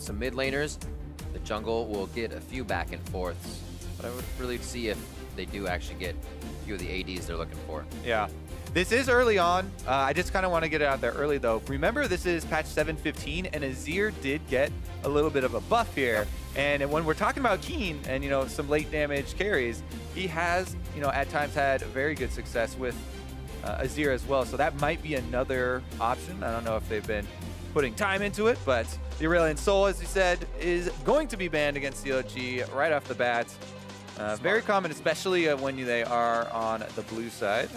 some mid laners. The jungle will get a few back and forths, but I would really see if they do actually get a few of the ADs they're looking for. Yeah. This is early on. I just kind of want to get it out there early, though. Remember, this is patch 7.15, and Azir did get a little bit of a buff here. And when we're talking about Keen and, you know, some late damage carries, he has, you know, at times had very good success with Azir as well. So that might be another option. I don't know if they've been putting time into it, but the Aurelion Sol, as you said, is going to be banned against CLG right off the bat. Very common, especially when they are on the blue side.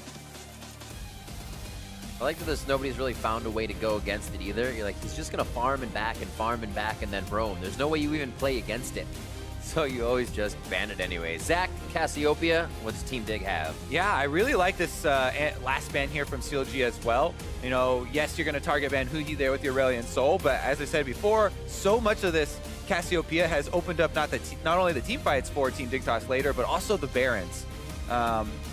I like that nobody's really found a way to go against it either. You're like, he's just going to farm and back and then roam. There's no way you even play against it. So you always just ban it anyway. Zach, Cassiopeia, what does Team Dig have? Yeah, I really like this last ban here from CLG as well. You know, yes, you're going to target ban Huhi there with the Aurelion Sol, but as I said before, so much of this Cassiopeia has opened up not only the team fights for Team Dignitas later, but also the Barons.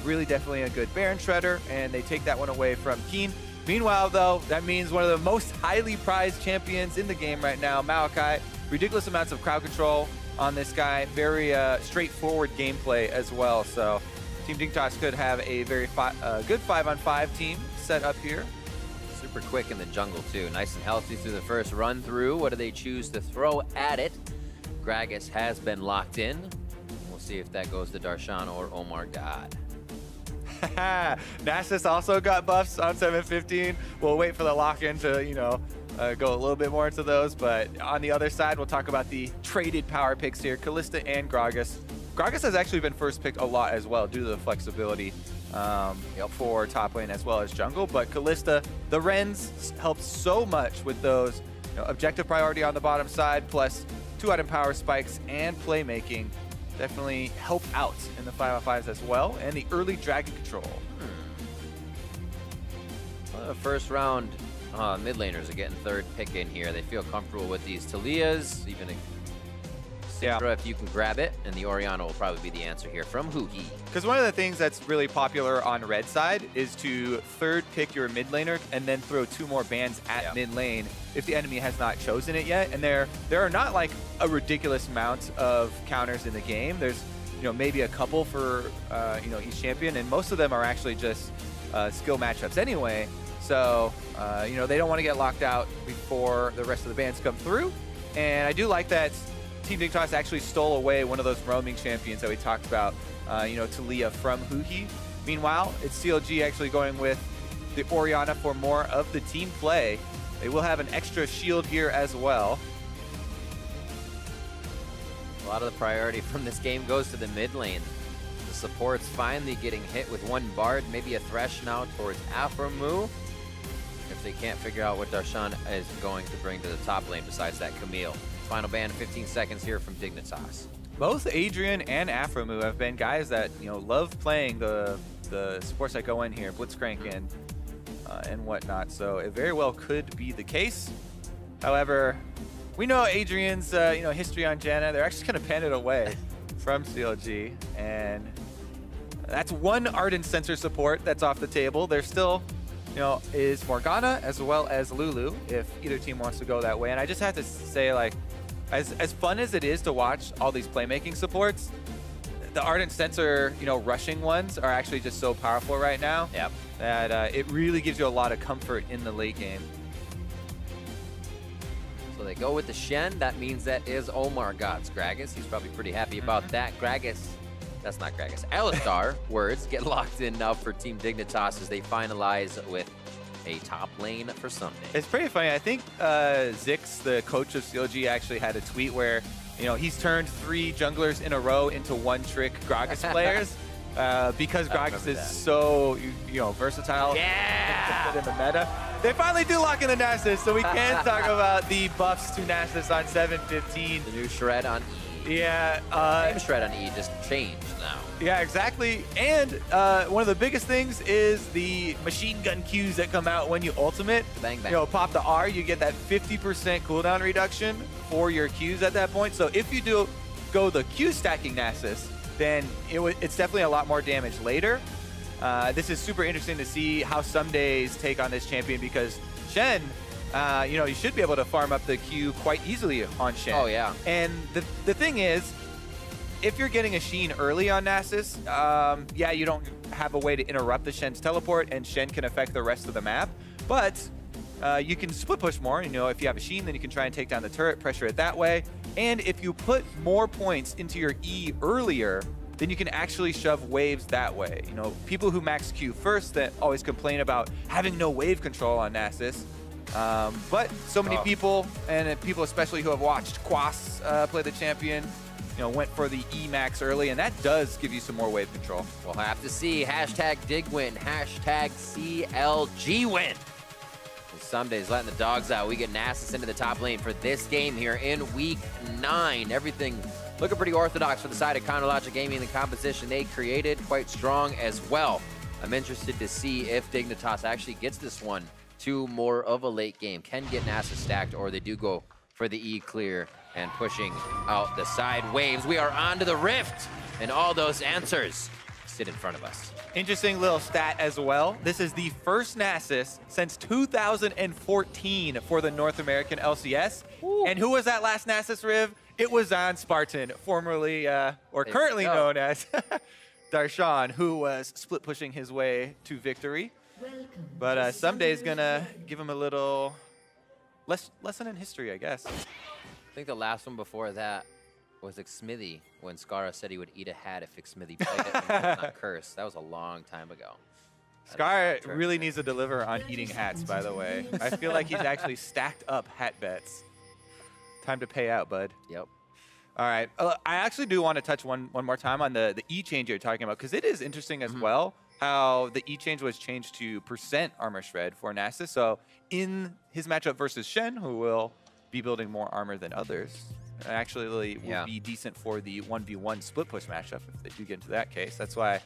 Really definitely a good Baron Shredder, and they take that one away from Keen. Meanwhile, though, that means one of the most highly prized champions in the game right now, Maokai. Ridiculous amounts of crowd control on this guy. Very straightforward gameplay as well. So Team Dignitas could have a very good 5-on-5 team set up here. Super quick in the jungle, too. Nice and healthy through the first run through. What do they choose to throw at it? Gragas has been locked in. We'll see if that goes to Darshan or Omar God. Nasus also got buffs on 7.15. We'll wait for the lock-in to, you know, go a little bit more into those. But on the other side, we'll talk about the traded power picks here, Kalista and Gragas. Gragas has actually been first picked a lot as well due to the flexibility for top lane as well as jungle. But Kalista, the Rens helped so much with those, you know, objective priority on the bottom side, plus 2-item power spikes and playmaking. Definitely help out in the 5-on-5s as well, and the early dragon control. Well, the first round mid laners are getting third pick in here. They feel comfortable with these Talias, even a Syndra if you can grab it, and the Orianna will probably be the answer here from Huhi. Because one of the things that's really popular on red side is to third pick your mid laner and then throw 2 more bans at mid lane if the enemy has not chosen it yet. And there are not like a ridiculous amount of counters in the game. There's, you know, maybe a couple for you know, each champion, and most of them are actually just skill matchups anyway. So you know, they don't want to get locked out before the rest of the bans come through. And I do like that Team Dignitas actually stole away one of those roaming champions that we talked about, you know, Talia from Huhi. Meanwhile, it's CLG actually going with the Orianna for more of the team play. They will have an extra shield here as well. A lot of the priority from this game goes to the mid lane. The support's finally getting hit with one Bard, maybe a Thresh now towards Aphromoo. If they can't figure out what Darshan is going to bring to the top lane besides that Camille. Final ban, 15 seconds here from Dignitas. Both Adrian and Aphromoo have been guys that, you know, love playing the supports that go in here, Blitzcrank and whatnot. So it very well could be the case. However, we know Adrian's you know, history on Janna. They're actually going to pan it away from CLG, and that's one Ardent Sensor support that's off the table. There's still, you know, is Morgana as well as Lulu if either team wants to go that way. And I just have to say, like, as fun as it is to watch all these playmaking supports, the Ardent Sensor, you know, rushing ones are actually just so powerful right now. Yep. That it really gives you a lot of comfort in the late game. So they go with the Shen. That means that is Omar God's Gragas. He's probably pretty happy about that. Gragas, that's not Gragas. Alistar, words, get locked in now for Team Dignitas as they finalize with a top lane for Sunday. It's pretty funny. I think Zix, the coach of CLG, actually had a tweet where, you know, he's turned 3 junglers in a row into one-trick Gragas players because Gragas is so, you know, versatile. Yeah! In the meta. They finally do lock in the Nasus, so we can talk about the buffs to Nasus on 7.15. The new Shred on E. Yeah. Same Shred on E just changed now. Yeah, exactly. And one of the biggest things is the machine gun Qs that come out when you ultimate. Bang, bang. You know, pop the R, you get that 50% cooldown reduction for your Qs at that point. So if you do go the Q stacking Nasus, then it's definitely a lot more damage later. This is super interesting to see how some days take on this champion because Shen, you know, you should be able to farm up the Q quite easily on Shen. Oh, yeah. And the thing is, if you're getting a Sheen early on Nasus, yeah, you don't have a way to interrupt the Shen's teleport, and Shen can affect the rest of the map. But you can split push more. You know, if you have a Sheen, then you can try and take down the turret, pressure it that way. And if you put more points into your E earlier, then you can actually shove waves that way. You know, people who max Q first that always complain about having no wave control on Nasus. But so many people, and people especially who have watched Quas play the champion, you know, went for the E max early, and that does give you some more wave control. We'll have to see. Hashtag DigWin, hashtag CLG win. Some days letting the dogs out. We get Nasus into the top lane for this game here in week 9. Everything looking pretty orthodox for the side of Chronologic Gaming. The composition they created quite strong as well. I'm interested to see if Dignitas actually gets this one to more of a late game. Can get Nasus stacked, or they do go for the E clear and pushing out the side waves. We are on to the Rift, and all those answers sit in front of us. Interesting little stat as well. This is the first Nasus since 2014 for the North American LCS. Ooh. And who was that last Nasus, Riv? It was on Spartan, formerly or currently known as Darshan, who was split pushing his way to victory. But Someday's gonna give him a little lesson in history, I guess. I think the last one before that was Xmithy, when Skara said he would eat a hat if Xmithy played it and was not cursed. That was a long time ago. Skara really needs to deliver on eating hats, by the way. I feel like he's actually stacked up hat bets. Time to pay out, bud. Yep. All right. I actually do want to touch one more time on the E change you're talking about, because it is interesting as well how the E change was changed to % armor shred for Nasus. So in his matchup versus Shen, who will be building more armor than others, actually will be decent for the 1v1 split push matchup if they do get into that case. That's why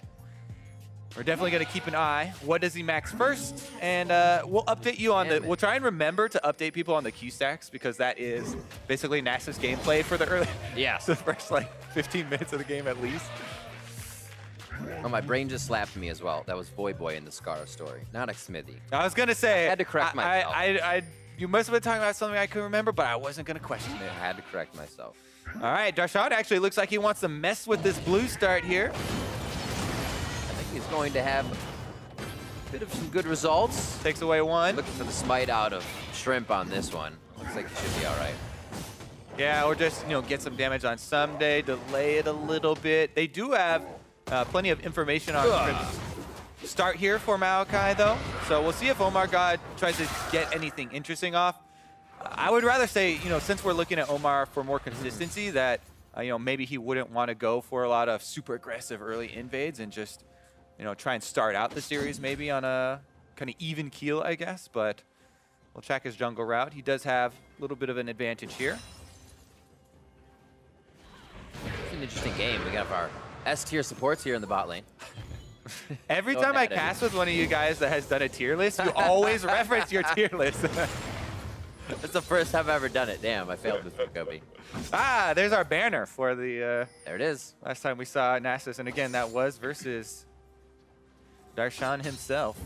we're definitely going to keep an eye. What does he max first? And we'll update you on we'll try and remember to update people on the Q stacks, because that is basically Nasus gameplay for the early, the first like 15 minutes of the game at least. Oh, my brain just slapped me as well. That was Boy in the Skara story, not Xmithy. I was going to say, I had to correct myself. You must have been talking about something I couldn't remember, but I wasn't going to question it. I had to correct myself. All right, Darshan actually looks like he wants to mess with this blue start here. I think he's going to have a bit of some good results. Takes away one. Looking for the smite out of Shrimp on this one. Looks like he should be all right. Yeah, or just, you know, get some damage on Someday, delay it a little bit. They do have plenty of information on Shrimp's start here for Maokai, though. So we'll see if Omar God tries to get anything interesting off. I would rather say, you know, since we're looking at Omar for more consistency, that, you know, maybe he wouldn't want to go for a lot of super aggressive early invades and just, you know, try and start out the series maybe on a kind of even keel, I guess. But we'll check his jungle route. He does have a little bit of an advantage here. It's an interesting game. We got our S-tier supports here in the bot lane. Every time I cast with one of you guys that has done a tier list, you always reference your tier list. That's the first time I've ever done it. Damn, I failed with Kobe. Ah, there's our banner for the... there it is. Last time we saw Nasus, and again, that was versus Darshan himself.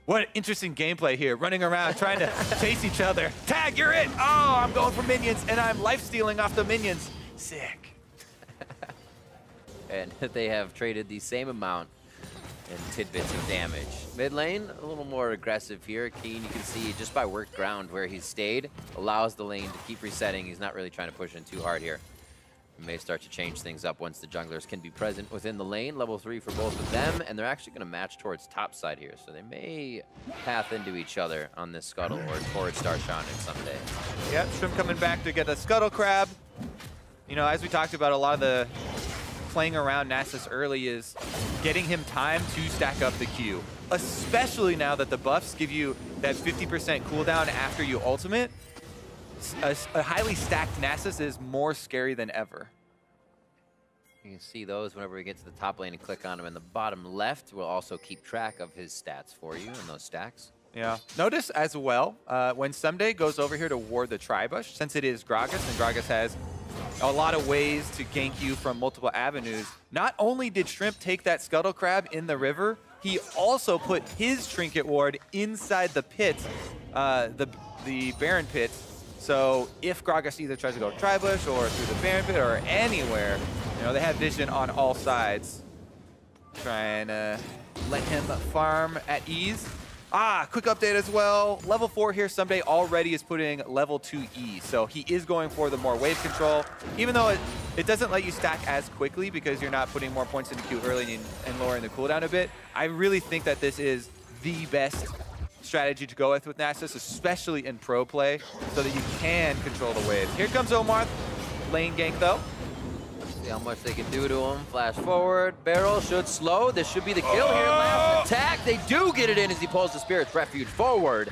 What interesting gameplay here, running around, trying to chase each other. Tag, you're it! Oh, I'm going for minions, and I'm life-stealing off the minions. Sick. And they have traded the same amount in tidbits of damage. Mid lane, a little more aggressive here. Keen, you can see just by worked ground where he's stayed, allows the lane to keep resetting. He's not really trying to push in too hard here. We may start to change things up once the junglers can be present within the lane. Level 3 for both of them, and they're actually going to match towards top side here. So they may path into each other on this scuttle or towards Darshan in some day. Yep, Shrimp coming back to get a scuttle crab. You know, as we talked about, a lot of the playing around Nasus early is getting him time to stack up the Q. Especially now that the buffs give you that 50% cooldown after you ultimate. A highly stacked Nasus is more scary than ever. You can see those whenever we get to the top lane and click on them in the bottom left. We'll also keep track of his stats for you in those stacks. Yeah. Notice as well, when Someday goes over here to ward the Tribush, since it is Gragas, and Gragas has a lot of ways to gank you from multiple avenues, not only did Shrimp take that Scuttle Crab in the river, he also put his Trinket Ward inside the pit, the Baron pit. So if Gragas either tries to go Tribush or through the Baron pit or anywhere, you know, they have vision on all sides. Trying to let him farm at ease. Quick update as well. Level 4 here someday already is putting level 2 E. So he is going for the more wave control, even though it doesn't let you stack as quickly because you're not putting more points into queue early and lowering the cooldown a bit. I really think that this is the best strategy to go with Nasus, especially in pro play, so that you can control the waves. Here comes Omar, lane gank though. See how much they can do to him. Flash forward, barrel should slow. This should be the kill here. Last attack, they do get it in as he pulls the Spirit's Refuge forward.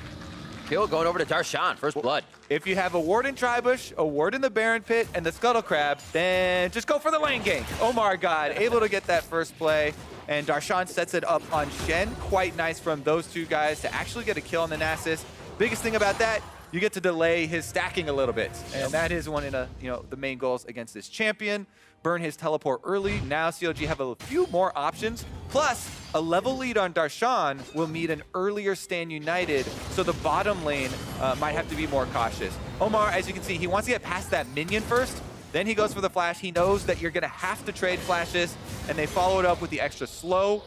Kill going over to Darshan, first blood. If you have a ward in Tribush, a ward in the Baron pit, and the Scuttle Crab, then just go for the lane gank. Omar God able to get that first play. And Darshan sets it up on Shen. Quite nice from those two guys to actually get a kill on the Nasus. Biggest thing about that, you get to delay his stacking a little bit. And that is one of the main goals against this champion. Burn his teleport early. Now CLG have a few more options. Plus, a level lead on Darshan will meet an earlier Stand United, so the bottom lane might have to be more cautious. Omar, as you can see, he wants to get past that minion first. Then he goes for the flash. He knows that you're going to have to trade flashes, and they follow it up with the extra slow.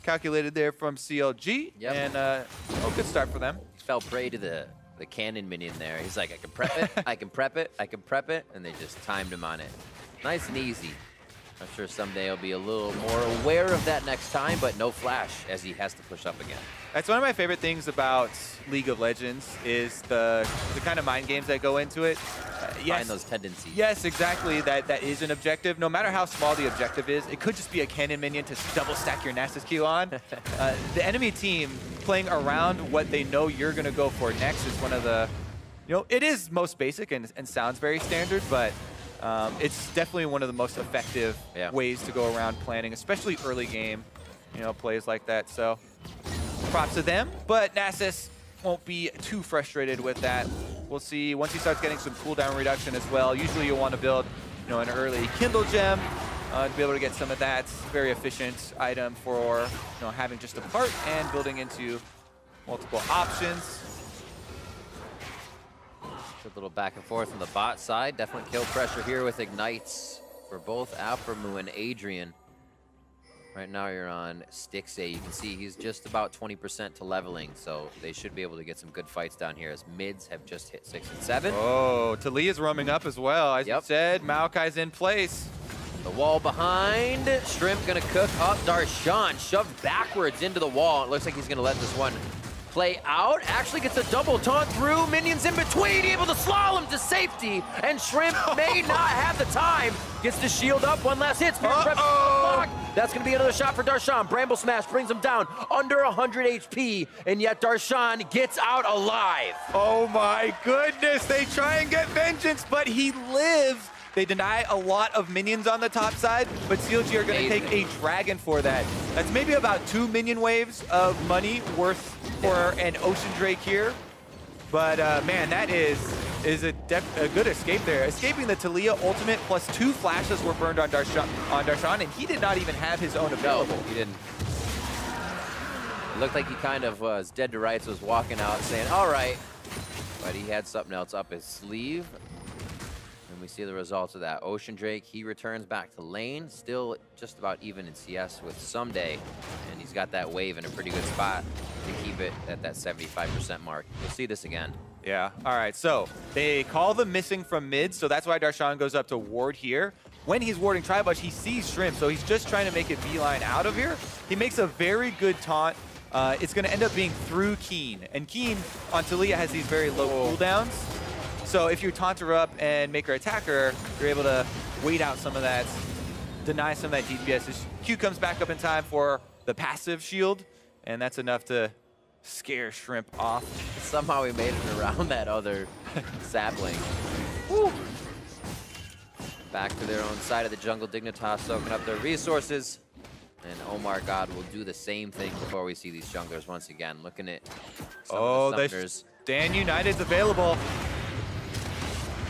Calculated there from CLG, and good start for them. He fell prey to the cannon minion there. He's like, I can prep it, I can prep it, I can prep it, and they just timed him on it. Nice and easy. I'm sure someday he'll be a little more aware of that next time, but no flash as he has to push up again. That's one of my favorite things about League of Legends is the kind of mind games that go into it. Find those tendencies. Yes, exactly. That is an objective. No matter how small the objective is, it could just be a cannon minion to double stack your Nasus Q on. The enemy team playing around what they know you're going to go for next is one of the, it is most basic and sounds very standard, but it's definitely one of the most effective ways to go around planning, especially early game, plays like that. So props to them, but Nasus won't be too frustrated with that. We'll see once he starts getting some cooldown reduction as well. Usually you'll want to build, an early Kindle gem to be able to get some of that. Very efficient item for, having just a part and building into multiple options. A little back and forth on the bot side. Definitely kill pressure here with Ignites for both Aphromoo and Adrian. Right now you're on Stixay. You can see he's just about 20% to leveling, so they should be able to get some good fights down here as mids have just hit 6 and 7. Oh, Talia's roaming up as well. As you said, Maokai's in place. The wall behind. Shrimp gonna cook up. Darshan shoved backwards into the wall. It looks like he's gonna let this one play out. Actually gets a double taunt through. Minions in between, able to slalom to safety. And Shrimp may not have the time. Gets the shield up. One last hit. That's going to be another shot for Darshan. Bramble Smash brings him down under 100 HP. And yet Darshan gets out alive. Oh my goodness. They try and get vengeance, but he lives. They deny a lot of minions on the top side, but CLG are going to take a dragon for that. That's maybe about 2 minion waves of money worth for an Ocean Drake here. But man, that is a good escape there. Escaping the Talia ultimate plus 2 flashes were burned on Darshan, and he did not even have his own available. No, he didn't. It looked like he kind of was dead to rights, was walking out saying, all right. But he had something else up his sleeve. And we see the results of that. Ocean Drake, he returns back to lane, still just about even in CS with Someday. And he's got that wave in a pretty good spot to keep it at that 75% mark. We'll see this again. Yeah, all right, so they call the missing from mid, so that's why Darshan goes up to ward here. When he's warding Tribush, he sees Shrimp, so he's just trying to make it beeline out of here. He makes a very good taunt. It's going to end up being through Keen, and Keen on Talia has these very low cooldowns. So if you taunt her up and make her attack her, you're able to wait out some of that, deny some of that DPS. His Q comes back up in time for the passive shield, and that's enough to scare Shrimp off. Somehow we made it around that other sapling. Woo. Back to their own side of the jungle. Dignitas soaking up their resources. And Omar God will do the same thing before we see these junglers once again. Looking at some of the summoners. Stand United's available.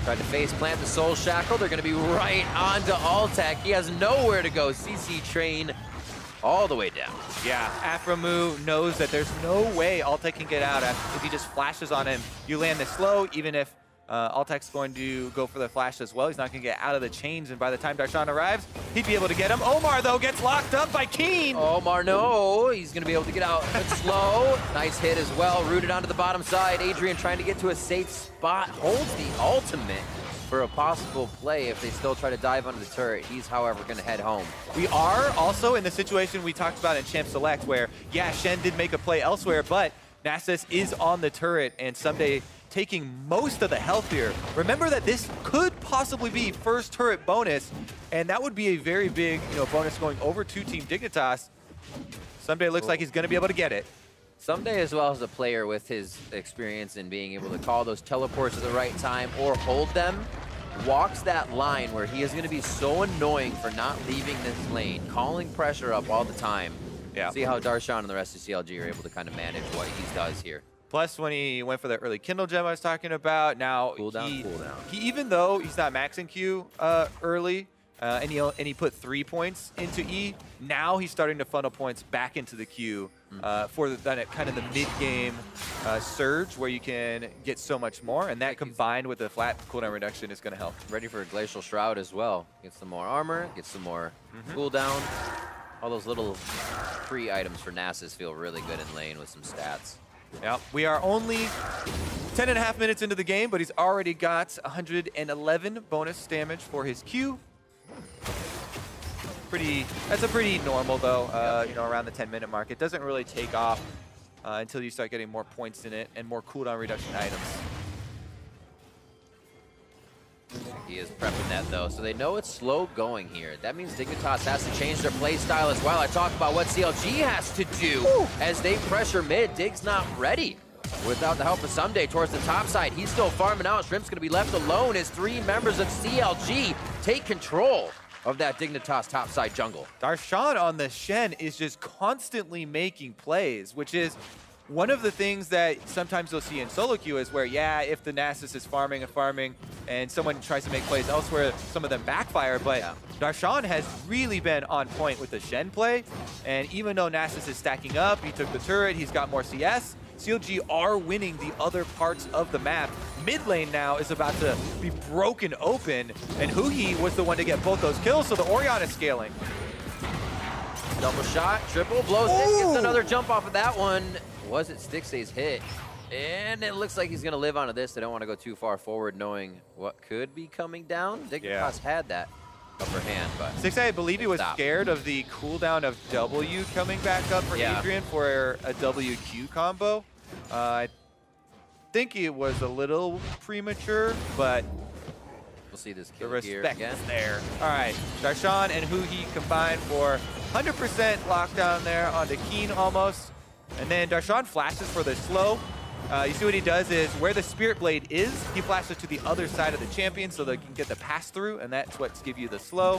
Tried to face plant the Soul Shackle. They're going to be right onto Altek. He has nowhere to go. CC Train all the way down. Yeah, Aframu knows that there's no way Altec can get out if he just flashes on him. You land this slow, even if Altec's going to go for the flash as well. He's not going to get out of the chains, and by the time Darshan arrives, he'd be able to get him. Omar, though, gets locked up by Keen. Omar, no, he's going to be able to get out. But slow, nice hit as well, rooted onto the bottom side. Adrian trying to get to a safe spot, holds the ultimate for a possible play if they still try to dive under the turret. He's, however, going to head home. We are also in the situation we talked about in Champ Select where, yeah, Shen did make a play elsewhere, but Nasus is on the turret and Someday taking most of the health here. Remember that this could possibly be first turret bonus, and that would be a very big bonus going over to Team Dignitas. Someday looks like he's going to be able to get it. Someday, as well as a player with his experience in being able to call those teleports at the right time or hold them, walks that line where he is going to be so annoying for not leaving this lane, calling pressure up all the time. Yeah. See how Darshan and the rest of CLG are able to kind of manage what he does here. Plus, when he went for the early Kindle gem I was talking about, now cooldown. He even though he's not maxing Q early, and he put 3 points into E, now he's starting to funnel points back into the Q for kind of the mid-game surge where you can get so much more, and that combined with the flat cooldown reduction is going to help. Ready for a Glacial Shroud as well. Get some more armor, get some more cooldown. All those little free items for Nasus feel really good in lane with some stats. Yeah, we are only 10.5 minutes into the game, but he's already got 111 bonus damage for his Q. That's a pretty normal though, around the 10-minute mark. It doesn't really take off until you start getting more points in it and more cooldown reduction items. He is prepping that though, so they know it's slow going here. That means Dignitas has to change their play style as well. I talk about what CLG has to do as they pressure mid. Dig's not ready without the help of Someday towards the top side. He's still farming out. Shrimp's gonna be left alone as 3 members of CLG take control of that Dignitas top side jungle. Darshan on the Shen is just constantly making plays, which is one of the things that sometimes you'll see in solo queue is where, yeah, if the Nasus is farming and someone tries to make plays elsewhere, some of them backfire, but Darshan has really been on point with the Shen play, and even though Nasus is stacking up, he took the turret, he's got more CS, CLG are winning the other parts of the map. Mid lane now is about to be broken open, and Huhi was the one to get both those kills, so the Orion is scaling. Double shot, triple, blows it, gets another jump off of that one. Was it Stixay's hit? And it looks like he's going to live onto this. They don't want to go too far forward knowing what could be coming down. Dignitas had that upper hand, but Stixay, I believe he was scared of the cooldown of W coming back up for Adrian for a WQ combo. I think it was a little premature, but we'll see this kill the here respect again. is there. All right, Darshan and Huhi combined for 100% lockdown there onto Keen almost. And then Darshan flashes for the slow. You see what he does is where the Spirit Blade is, he flashes to the other side of the champion so they can get the pass through, and that's what's give you the slow,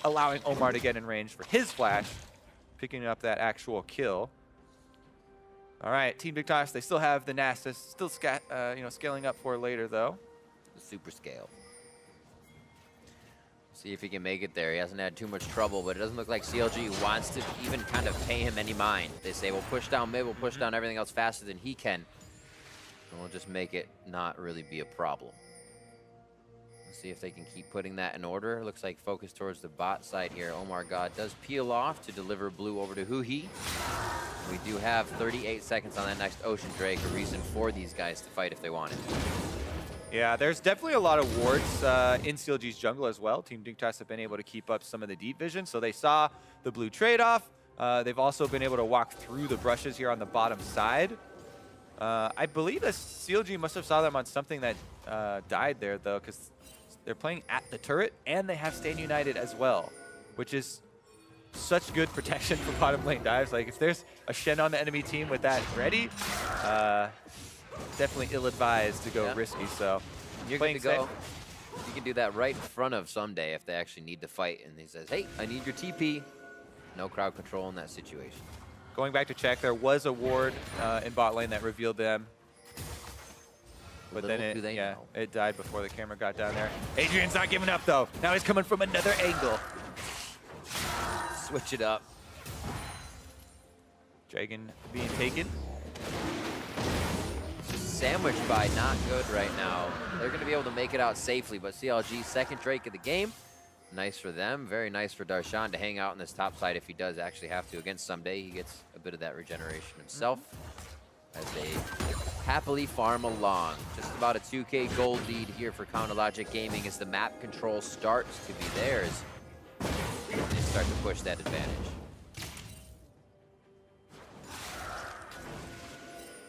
allowing Omar to get in range for his flash, picking up that actual kill. All right, Team Dignitas, they still have the Nasus, still scaling up for later though. The super scale. See if he can make it there. He hasn't had too much trouble, but it doesn't look like CLG wants to even kind of pay him any mind. They say, we'll push down mid, we'll push down everything else faster than he can. And we'll just make it not really be a problem. Let's see if they can keep putting that in order. Looks like focus towards the bot side here. Omar God does peel off to deliver blue over to Huhi. We do have 38 seconds on that next Ocean Drake, a reason for these guys to fight if they wanted. Yeah, there's definitely a lot of wards in CLG's jungle as well. Team Dignitas have been able to keep up some of the deep vision, so they saw the blue trade-off. They've also been able to walk through the brushes here on the bottom side. I believe that CLG must have saw them on something that died there, though, because they're playing at the turret, and they have Stand United as well, which is such good protection for bottom lane dives. Like, if there's a Shen on the enemy team with that ready, definitely ill-advised to go risky, so you're going to go. You can do that right in front of Someday if they actually need to fight, and he says, hey, I need your TP. No crowd control in that situation. Going back to check, there was a ward in bot lane that revealed them. But then it died before the camera got down there. Adrian's not giving up, though. Now he's coming from another angle. Switch it up. Dragon being taken. Sandwiched by not good right now. They're going to be able to make it out safely, but CLG second Drake of the game. Nice for them. Very nice for Darshan to hang out on this top side if he does actually have to. Against Someday, he gets a bit of that regeneration himself as they happily farm along. Just about a 2K gold lead here for Counterlogic Gaming as the map control starts to be theirs. They start to push that advantage.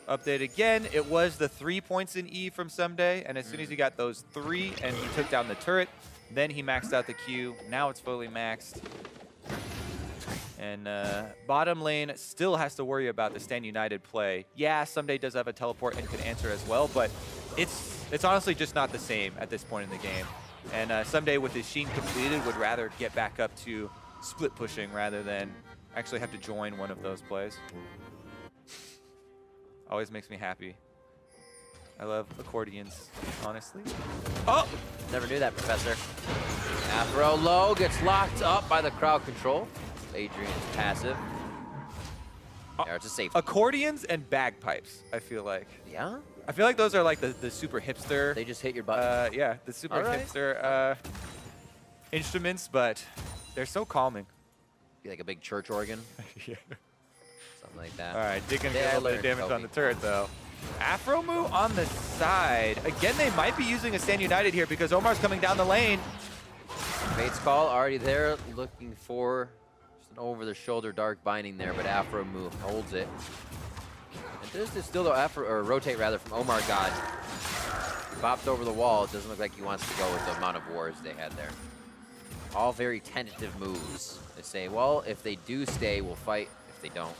Update again, it was the 3 points in E from Someday, and as soon as he got those 3 and he took down the turret, then he maxed out the Q. Now it's fully maxed. And bottom lane still has to worry about the Stand United play. Yeah, Someday does have a teleport and could answer as well, but it's honestly just not the same at this point in the game. And Someday with his Sheen completed would rather get back up to split pushing rather than actually have to join one of those plays. Always makes me happy. I love accordions, honestly. Oh! Never knew that, Professor. Afro low gets locked up by the crowd control. Adrian's passive. Yeah, it's a safe. Accordions and bagpipes, I feel like. Yeah? I feel like those are like the super hipster. They just hit your button. Yeah, the super hipster instruments, but they're so calming. Be like a big church organ. Yeah. Something like that. All right, Digging a little bit of damage on the turret, though. Afro Moo on the side. Again, they might be using a Stand United here because Omar's coming down the lane. Fate's Call already there, looking for just an over-the-shoulder dark binding there, but Afro Moo holds it. And there's still the rotate rather from Omar God. Bopped over the wall. It doesn't look like he wants to go with the amount of wars they had there. All very tentative moves. They say, well, if they do stay, we'll fight. If they don't,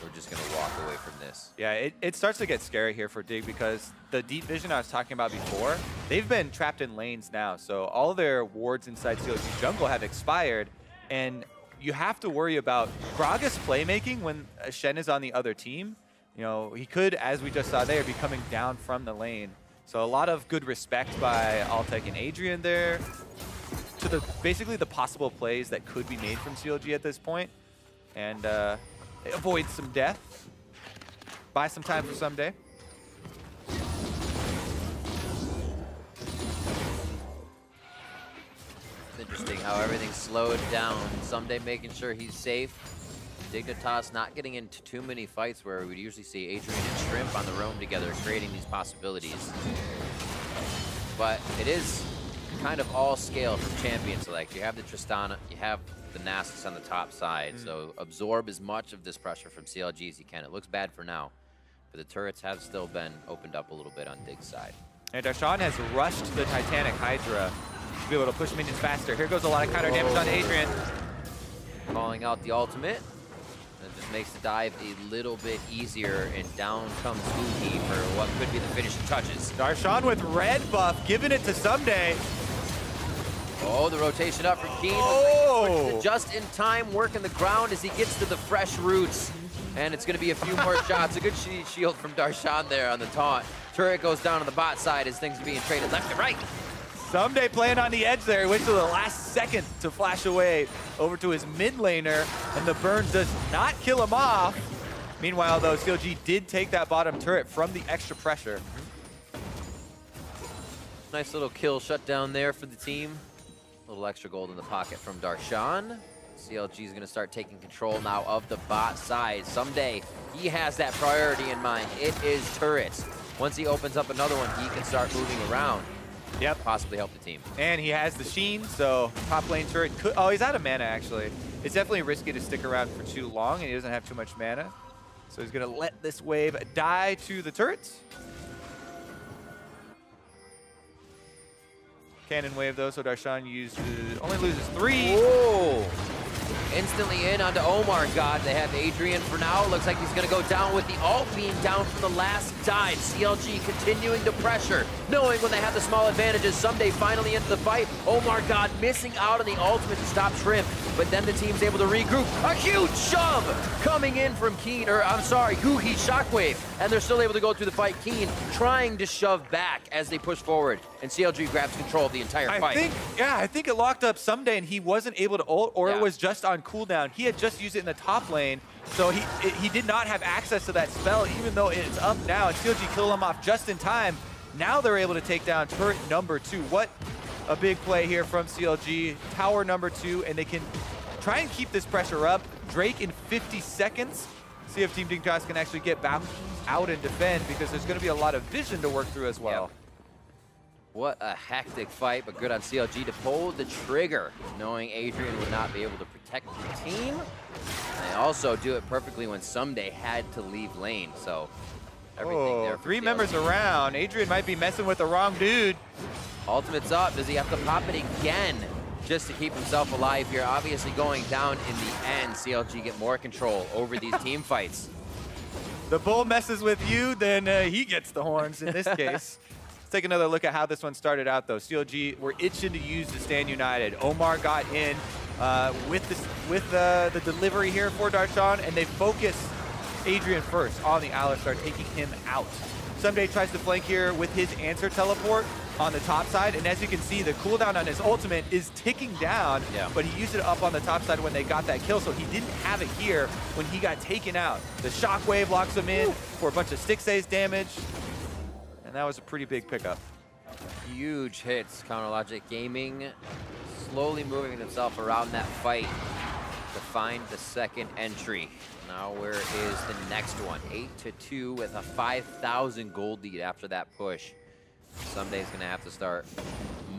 we're just going to walk away from this. Yeah, it starts to get scary here for Dig because the deep vision I was talking about before, they've been trapped in lanes now. So all their wards inside CLG jungle have expired, and you have to worry about Graga's playmaking when Shen is on the other team. You know, he could, as we just saw there, be coming down from the lane. So a lot of good respect by Altec and Adrian there to basically the possible plays that could be made from CLG at this point. And avoid some death. Buy some time for Someday. It's interesting how everything's slowed down. Someday making sure he's safe. Dignitas not getting into too many fights where we would usually see Adrian and Shrimp on the roam together, creating these possibilities. But it is kind of all scale from champion select. You have the Tristana, you have the Nasus on the top side, so absorb as much of this pressure from CLG as you can. It looks bad for now, but the turrets have still been opened up a little bit on Dig's side. And Darshan has rushed the Titanic Hydra to be able to push minions faster. Here goes a lot of counter damage on Adrian. Calling out the ultimate. That just makes the dive a little bit easier, and down comes Uki for what could be the finishing touches. Darshan with red buff, giving it to Someday. Oh, the rotation up for Keen. Oh! Just in time, working the ground as he gets to the fresh roots. And it's going to be a few more shots. A good shield from Darshan there on the taunt. Turret goes down on the bot side as things are being traded left and right. Someday playing on the edge there. He waits till the last second to flash away over to his mid laner, and the burn does not kill him off. Meanwhile, though, CLG did take that bottom turret from the extra pressure. Nice little kill shutdown there for the team. A little extra gold in the pocket from Darshan. CLG is going to start taking control now of the bot side. Someday he has that priority in mind. It is turrets. Once he opens up another one, he can start moving around. Yep. Possibly help the team. And he has the Sheen, so top lane turret could... Oh, he's out of mana, actually. It's definitely risky to stick around for too long, and he doesn't have too much mana. So he's going to let this wave die to the turrets. Cannon wave, though, so Darshan only loses 3. Whoa! Instantly in onto Omar God. They have Adrian for now. Looks like he's going to go down with the ult being down from the last dive. CLG continuing to pressure. knowing when they have the small advantages. Someday finally into the fight. Omar God missing out on the ultimate to stop Shrimp, but then the team's able to regroup. A huge shove coming in from Keen, or I'm sorry, Guhi Shockwave, and they're still able to go through the fight. Keen trying to shove back as they push forward, and CLG grabs control of the entire fight. I think it locked up Someday, and he wasn't able to ult, or it was just on cooldown. He had just used it in the top lane, so he did not have access to that spell, even though it's up now, and CLG killed him off just in time. Now they're able to take down turret number 2. What a big play here from CLG. Tower number 2, and they can try and keep this pressure up. Drake in 50 seconds. See if Team Dignitas can actually get back out and defend, because there's going to be a lot of vision to work through as well. Yep. What a hectic fight, but good on CLG to pull the trigger, knowing Adrian would not be able to protect the team. And they also do it perfectly when Someday had to leave lane, so everything there. 3 members around. Adrian might be messing with the wrong dude. Ultimate's up. Does he have to pop it again just to keep himself alive here? Obviously going down in the end. CLG get more control over these team fights. The bull messes with you, then he gets the horns in this case. Let's take another look at how this one started out, though. CLG were itching to use the Stand United. Omar got in with the delivery here for Darshan, and they focus Adrian first on the Alistar, taking him out. Someday tries to flank here with his answer teleport on the top side, and as you can see, the cooldown on his ultimate is ticking down, but he used it up on the top side when they got that kill, so he didn't have it here when he got taken out. The shockwave locks him in for a bunch of stick saves damage, and that was a pretty big pickup. Huge hits. Counterlogic Gaming slowly moving himself around that fight to find the second entry. Now where is the next one? 8-2 with a 5,000 gold lead after that push. Someday's gonna have to start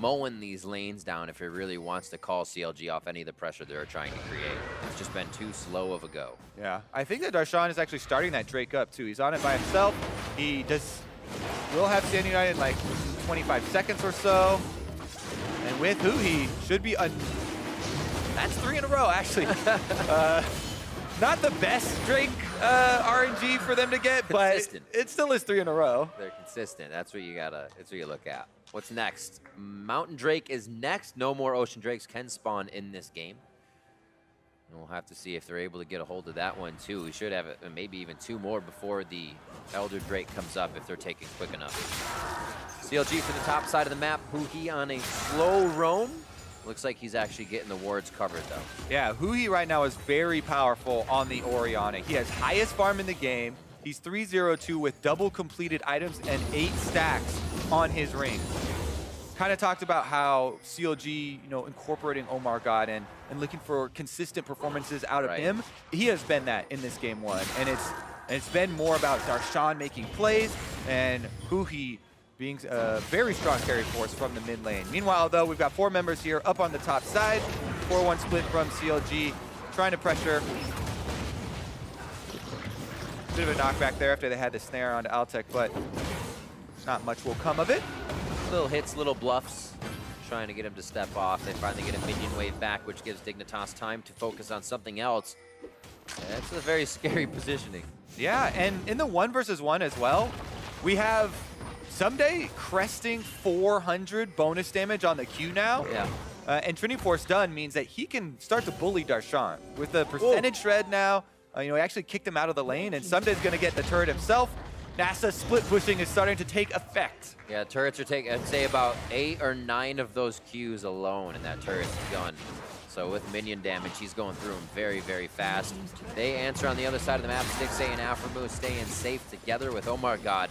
mowing these lanes down if he really wants to call CLG off any of the pressure they're trying to create. It's just been too slow of a go. Yeah, I think that Darshan is actually starting that Drake up too. He's on it by himself. He will have Stand United in like 25 seconds or so. And with who he should be that's 3 in a row actually. Not the best Drake RNG for them to get, but it still is 3 in a row. They're consistent. That's what you gotta. That's what you look at. What's next? Mountain Drake is next. No more Ocean Drakes can spawn in this game. And we'll have to see if they're able to get a hold of that one too. We should have maybe even 2 more before the Elder Drake comes up if they're taken quick enough. CLG for the top side of the map. Huhi on a slow roam. Looks like he's actually getting the wards covered, though. Yeah, Huhi right now is very powerful on the Orianna. He has highest farm in the game. He's 3-0-2 with double completed items and 8 stacks on his ring. Kind of talked about how CLG, incorporating Omar God and looking for consistent performances out of him. He has been that in this game 1, and it's been more about Darshan making plays and Huhi being a very strong carry force from the mid lane. Meanwhile, though, we've got 4 members here up on the top side. 4-1 split from CLG, trying to pressure. Bit of a knockback there after they had the snare onto Altec, but not much will come of it. Little hits, little bluffs, trying to get him to step off. They finally get a minion wave back, which gives Dignitas time to focus on something else. That's a very scary positioning. Yeah, and in the 1 versus 1 as well, we have Someday cresting 400 bonus damage on the Q now. Yeah. And Trinity Force done means that he can start to bully Darshan. With the percentage shred now, he actually kicked him out of the lane, and Someday's going to get the turret himself. NASA split pushing is starting to take effect. Yeah, turrets are taking, I'd say about 8 or 9 of those Qs alone, and that turret's done. So with minion damage, he's going through them very, very fast. They answer on the other side of the map. Stixay and Aframu staying safe together with Omar God,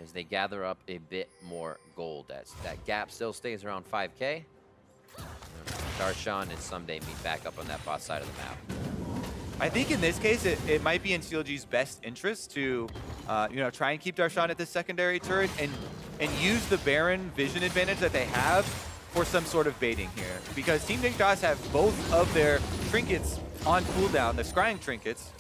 as they gather up a bit more gold. That gap still stays around 5K. Darshan and Someday meet back up on that bot side of the map. I think in this case, it might be in CLG's best interest to, try and keep Darshan at the secondary turret and use the Baron vision advantage that they have for some sort of baiting here. Because Team Dignitas have both of their trinkets on cooldown, the scrying trinkets.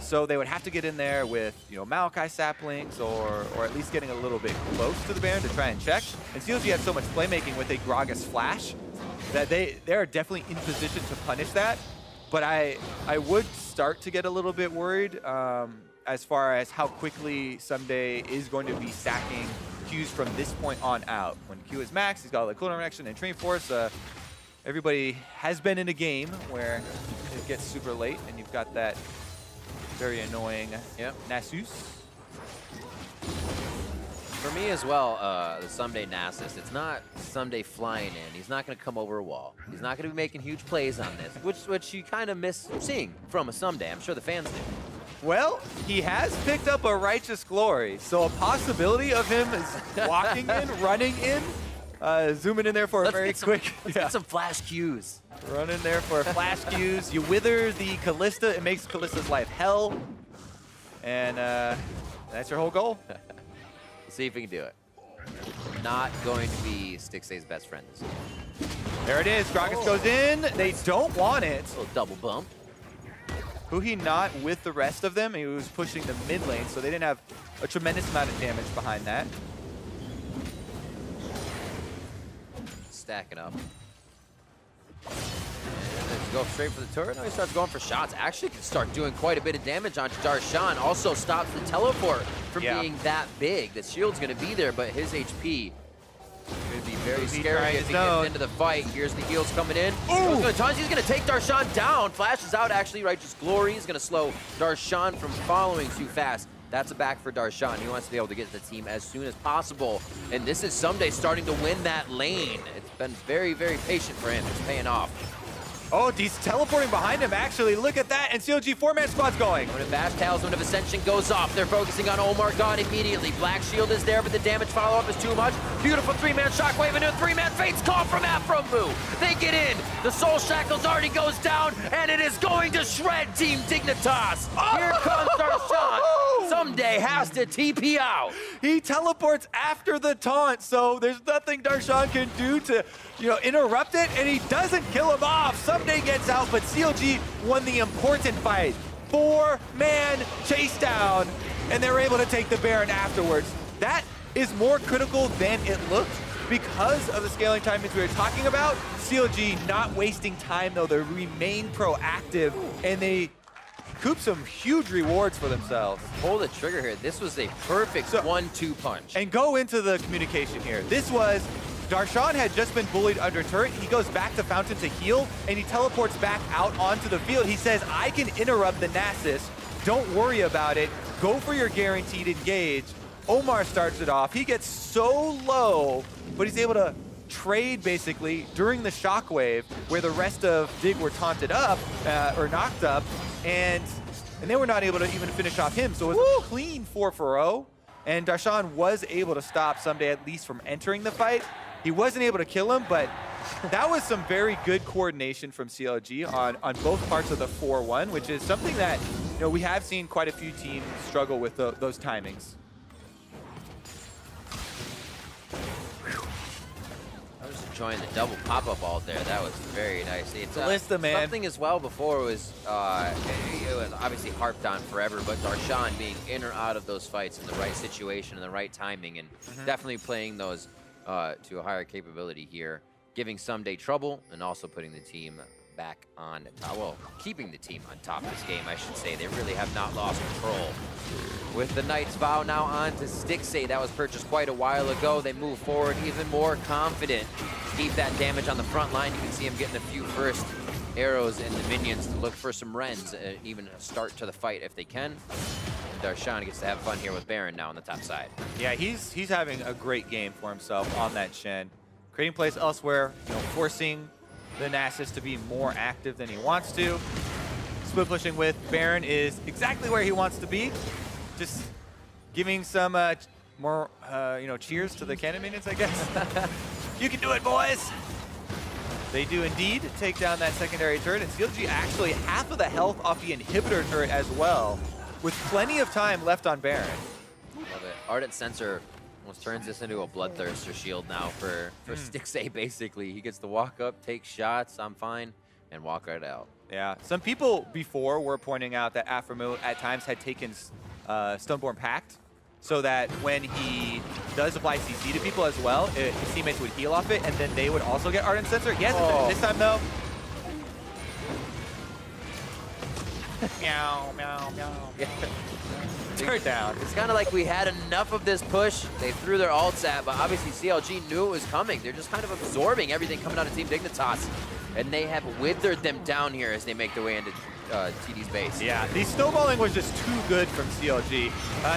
So they would have to get in there with, Maokai saplings or at least getting a little bit close to the Baron to try and check. And CLG has so much playmaking with a Gragas flash that they are definitely in position to punish that. But I would start to get a little bit worried as far as how quickly Someday is going to be stacking Qs from this point on out. When Q is max, he's got like cooldown reaction and train force. Everybody has been in a game where it gets super late and you've got that very annoying Nasus. For me as well, the Someday Nasus, it's not Someday flying in. He's not going to come over a wall. He's not going to be making huge plays on this, which you kind of miss seeing from a Someday. I'm sure the fans do. Well, he has picked up a Righteous Glory, so a possibility of him is walking in, running in, zooming in there for a very quick. Let's get some flash Qs. Run in there for flash Qs. You wither the Callista. It makes Callista's life hell. And that's your whole goal. See if we can do it. Not going to be Stixay's best friend this game. There it is. Gragas goes in. They don't want it. A little double bump. Huhi not with the rest of them. He was pushing the mid lane, so they didn't have a tremendous amount of damage behind that. Stacking up. And go straight for the turret. Now he starts going for shots. Actually can start doing quite a bit of damage onto Darshan. Also stops the teleport from being that big. The shield's going to be there, but his HP going to be very scary as he gets into the fight. Here's the heals coming in. He's going to take Darshan down. Flashes out, actually. Righteous Glory is going to slow Darshan from following too fast. That's a back for Darshan. He wants to be able to get to the team as soon as possible. And this is Someday starting to win that lane. It's been very, very patient for him. It's paying off. Oh, he's teleporting behind him, actually. Look at that. And CLG four-man squad's going. When a Bash Talisman of Ascension goes off, they're focusing on Omar God immediately. Black Shield is there, but the damage follow-up is too much. Beautiful three-man Shockwave into a three-man Fates call from Afromu. They get in. The Soul Shackles already goes down, and it is going to shred Team Dignitas. Here comes Darshan. Someday has to TP out. He teleports after the taunt, so there's nothing Darshan can do to, interrupt it, and he doesn't kill him off. Someday gets out, but CLG won the important fight. Four-man chase down, and they're able to take the Baron afterwards. That is more critical than it looked because of the scaling timings we were talking about. CLG not wasting time, though. They remain proactive, and they coop some huge rewards for themselves. Pull the trigger here. This was a perfect 1-2 punch. And go into the communication here. This was Darshan had just been bullied under turret. He goes back to Fountain to heal, and he teleports back out onto the field. He says, I can interrupt the Nasus. Don't worry about it. Go for your guaranteed engage. Omar starts it off. He gets so low, but he's able to trade basically during the shockwave where the rest of Dig were taunted up or knocked up, and they were not able to even finish off him. So it was a clean 4-for-0, and Darshan was able to stop Someday at least from entering the fight. He wasn't able to kill him, but that was some very good coordination from CLG on both parts of the 4-1, which is something that we have seen quite a few teams struggle with those timings. I was enjoying the double pop-up ult there. That was very nice. It's Callista, man. Something as well before was, it was obviously harped on forever, but Darshan being in or out of those fights in the right situation and the right timing, and definitely playing those to a higher capability here, giving Someday trouble and also putting the team back on top. Well, keeping the team on top of this game, I should say. They really have not lost control. With the Knight's Vow now on to Stixay, that was purchased quite a while ago. They move forward even more confident. Keep that damage on the front line. You can see him getting a few first arrows in the minions to look for some Rens, even a start to the fight if they can. Darshan gets to have fun here with Baron now on the top side. Yeah, he's having a great game for himself on that Shen. Creating plays elsewhere, forcing the Nasus to be more active than he wants to. Split pushing with Baron is exactly where he wants to be. Just giving some more, cheers to the cannon minions, I guess. You can do it, boys! They do indeed take down that secondary turret, and CLG actually half of the health off the inhibitor turret as well, with plenty of time left on Baron. Love it. Ardent Sensor almost turns this into a Bloodthirster shield now for Stixay, basically. He gets to walk up, take shots, I'm fine, and walk right out. Yeah, some people before were pointing out that Afromu at times had taken Stoneborn Pact, so that when he does apply CC to people as well, his teammates would heal off it, and then they would also get Ardent Sensor. He hasn't done it this time, though. Meow, meow, meow. Yeah. Turn down. It's kind of like we had enough of this push. They threw their ults at, but obviously CLG knew it was coming. They're just kind of absorbing everything coming out of Team Dignitas, and they have withered them down here as they make their way into TD's base. Yeah, the snowballing was just too good from CLG.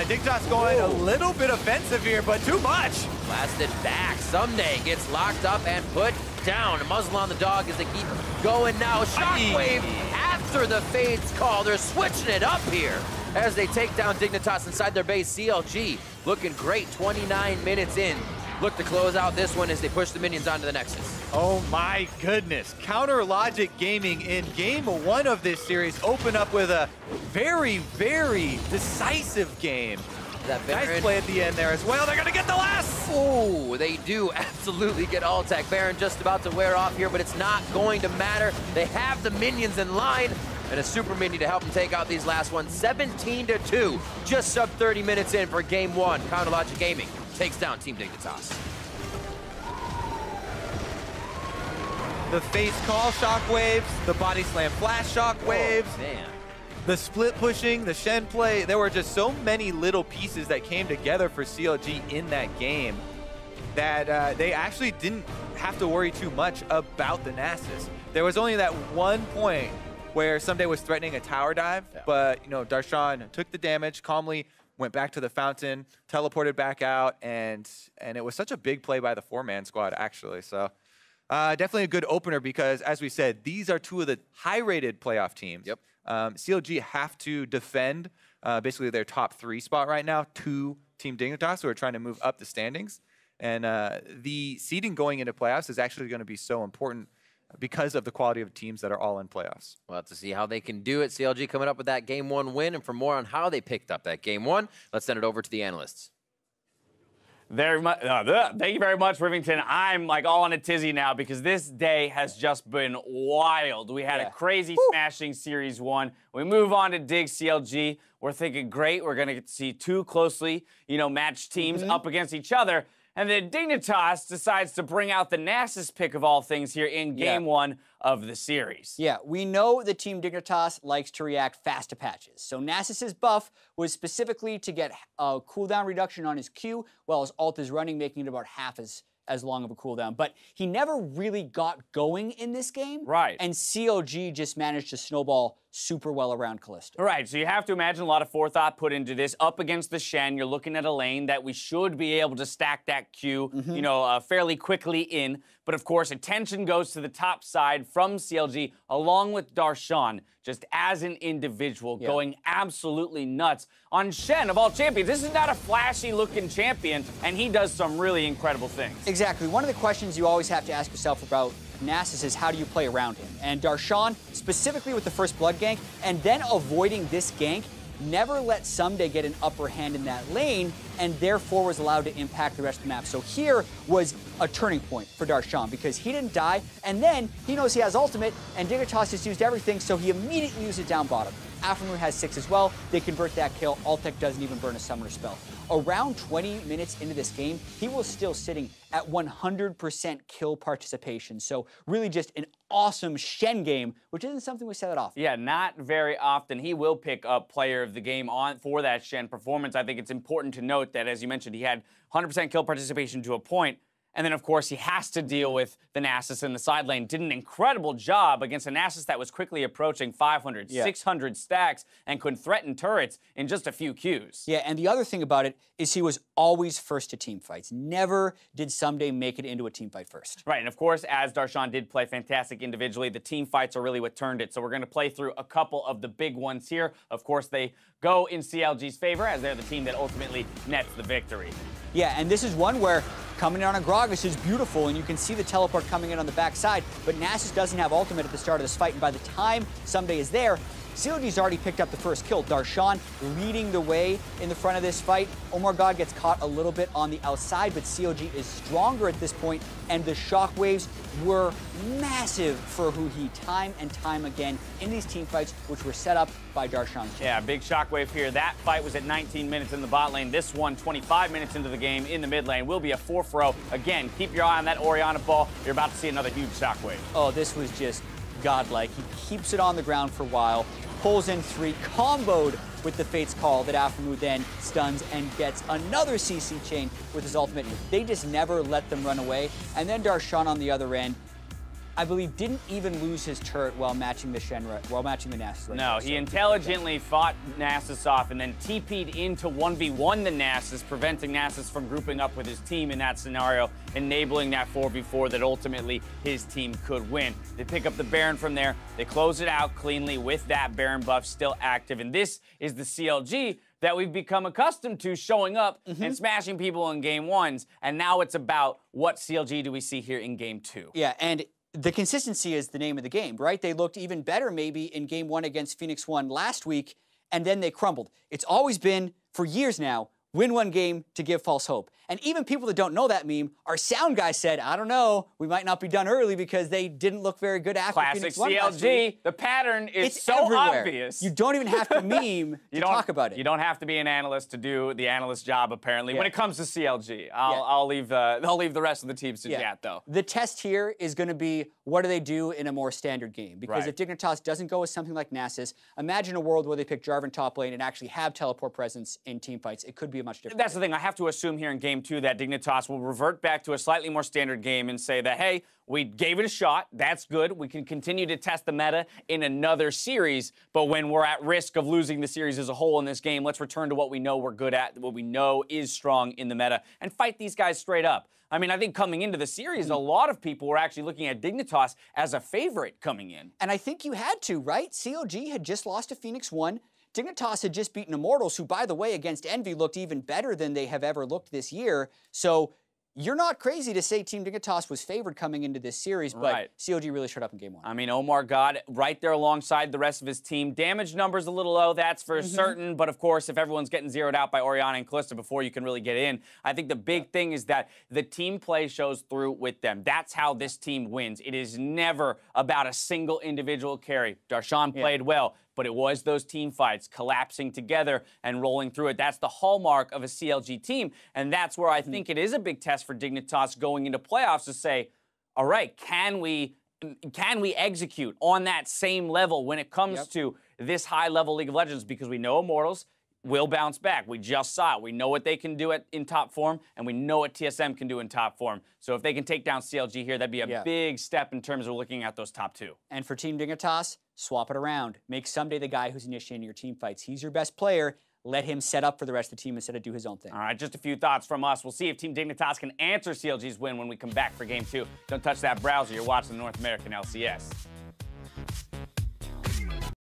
Dignitas going a little bit offensive here, but too much. Blasted back. Someday gets locked up and put down. A muzzle on the dog as they keep going now. Shockwave after the Fade's call. They're switching it up here as they take down Dignitas inside their base. CLG looking great 29 minutes in. Look to close out this one as they push the minions onto the Nexus. Oh my goodness. Counter Logic Gaming in game 1 of this series open up with a very, very decisive game. That nice play at the end there as well. They're gonna get the last! Oh, they do absolutely get all tech. Baron just about to wear off here, but it's not going to matter. They have the minions in line and a super mini to help them take out these last ones. 17-2, just sub 30 minutes in for game 1. Counter Logic Gaming takes down Team Dignitas. The face call shockwaves, the body slam flash shockwaves. Oh, man. The split pushing, the Shen play, there were just so many little pieces that came together for CLG in that game that they actually didn't have to worry too much about the Nasus. There was only that one point where Someday was threatening a tower dive, but you know, Darshan took the damage, calmly went back to the fountain, teleported back out, and it was such a big play by the 4-man squad actually. So definitely a good opener because, as we said, these are two of the high-rated playoff teams. Yep. CLG have to defend basically their top 3 spot right now to Team Dignitas, who are trying to move up the standings. And the seeding going into playoffs is actually going to be so important because of the quality of teams that are all in playoffs. We'll have to see how they can do it. CLG coming up with that Game 1 win. And for more on how they picked up that Game 1, let's send it over to the analysts. Very much. Thank you very much, Rivington. I'm like all on a tizzy now because this day has just been wild. We had a crazy smashing Series 1. We move on to Dig CLG. We're thinking, great, we're going to get to see 2 closely, matched teams up against each other. And then Dignitas decides to bring out the Nasus pick of all things here in Game 1 of the series. Yeah, we know that Team Dignitas likes to react fast to patches. So Nasus's buff was specifically to get a cooldown reduction on his Q while his ult is running, making it about half as long of a cooldown. But he never really got going in this game. Right. And CLG just managed to snowball super well around Kalista. Right, so you have to imagine a lot of forethought put into this. Up against the Shen, you're looking at a lane that we should be able to stack that Q, fairly quickly in. But of course, attention goes to the top side from CLG, along with Darshan, just as an individual, going absolutely nuts on Shen, of all champions. This is not a flashy-looking champion, and he does some really incredible things. Exactly. One of the questions you always have to ask yourself about Nasus is how do you play around him? And Darshan, specifically with the first blood gank, and then avoiding this gank, never let Someday get an upper hand in that lane, and therefore was allowed to impact the rest of the map. So here was a turning point for Darshan because he didn't die, and then he knows he has ultimate, and Dignitas just used everything, so he immediately used it down bottom. Aphromoo has 6 as well. They convert that kill. Altec doesn't even burn a summoner spell. Around 20 minutes into this game, he was still sitting at 100% kill participation. So really just an awesome Shen game, which isn't something we say that often. Yeah, not very often. He will pick up player of the game for that Shen performance. I think it's important to note that, as you mentioned, he had 100% kill participation to a point. And then, of course, he has to deal with the Nasus in the side lane. Did an incredible job against a Nasus that was quickly approaching 500, 600 stacks and could threaten turrets in just a few Qs. Yeah, and the other thing about it is he was always first to team fights. Never did Someday make it into a team fight first. Right, and of course, as Darshan did play fantastic individually, the team fights are really what turned it. So we're going to play through a couple of the big ones here. Of course, they go in CLG's favor as they're the team that ultimately nets the victory. Yeah, and this is one where coming in on a Gragas is beautiful, and you can see the teleport coming in on the backside, but Nasus doesn't have ultimate at the start of this fight, and by the time Someday is there, CLG's already picked up the first kill. Darshan leading the way in the front of this fight. Omar God gets caught a little bit on the outside, but CLG is stronger at this point, and the shockwaves were massive for Huhi time and time again in these team fights, which were set up by Darshan. Yeah, big shockwave here. That fight was at 19 minutes in the bot lane. This one, 25 minutes into the game in the mid lane, will be a 4-0. Again, keep your eye on that Orianna ball. You're about to see another huge shockwave. Oh, this was just godlike. He keeps it on the ground for a while, pulls in 3, comboed with the Fate's Call that Aphromoo then stuns and gets another CC chain with his ultimate. They just never let them run away. And then Darshan on the other end, I believe, didn't even lose his turret while matching the Shenra, while matching the Nasus. No, he intelligently fought Nasus off and then TP'd into 1v1 the Nasus, preventing Nasus from grouping up with his team in that scenario, enabling that 4v4 that ultimately his team could win. They pick up the Baron from there, they close it out cleanly with that Baron buff still active, and this is the CLG that we've become accustomed to showing up and smashing people in game 1s, and now it's about what CLG do we see here in game 2. Yeah, and the consistency is the name of the game, right? They looked even better maybe in game 1 against Phoenix 1 last week, and then they crumbled. It's always been, for years now, win one game to give false hope. And even people that don't know that meme, our sound guy said, I don't know, we might not be done early because they didn't look very good after Classic Phoenix 1 last CLG, week. the pattern is It's so everywhere. obvious. You don't even have to meme to talk about it. You don't have to be an analyst to do the analyst job, apparently. Yeah. When it comes to CLG, I'll leave the rest of the teams to chat, though. The test here is going to be, what do they do in a more standard game? Because Right. if Dignitas doesn't go with something like Nasus, imagine a world where they pick Jarvan top lane and actually have teleport presence in team fights. It could be a much different That's the thing. I have to assume here in game 2 that Dignitas will revert back to a slightly more standard game and say that, hey, we gave it a shot. That's good. We can continue to test the meta in another series. But when we're at risk of losing the series as a whole in this game, let's return to what we know we're good at, what we know is strong in the meta, and fight these guys straight up. I mean, I think coming into the series, a lot of people were actually looking at Dignitas as a favorite coming in. And I think you had to, right? CLG had just lost to Phoenix 1. Dignitas had just beaten Immortals, who, by the way, against Envy looked even better than they have ever looked this year. So you're not crazy to say Team Dignitas was favored coming into this series, but Right. CLG really showed up in game 1. I mean, Omar got right there alongside the rest of his team. Damage numbers a little low, that's for certain. But of course, if everyone's getting zeroed out by Orianna and Kalista before you can really get in, I think the big thing is that the team play shows through with them. That's how this team wins. It is never about a single individual carry. Darshan played well, but it was those team fights collapsing together and rolling through it. That's the hallmark of a CLG team, and that's where I think it is a big test for Dignitas going into playoffs to say, all right, can we execute on that same level when it comes to this high-level League of Legends? Because we know Immortals will bounce back. We just saw it. We know what they can do in top form, and we know what TSM can do in top form. So if they can take down CLG here, that'd be a big step in terms of looking at those top 2. And for Team Dignitas, swap it around. Make Someday the guy who's initiating your team fights. He's your best player. Let him set up for the rest of the team instead of do his own thing. All right, just a few thoughts from us. We'll see if Team Dignitas can answer CLG's win when we come back for Game 2. Don't touch that browser. You're watching the North American LCS.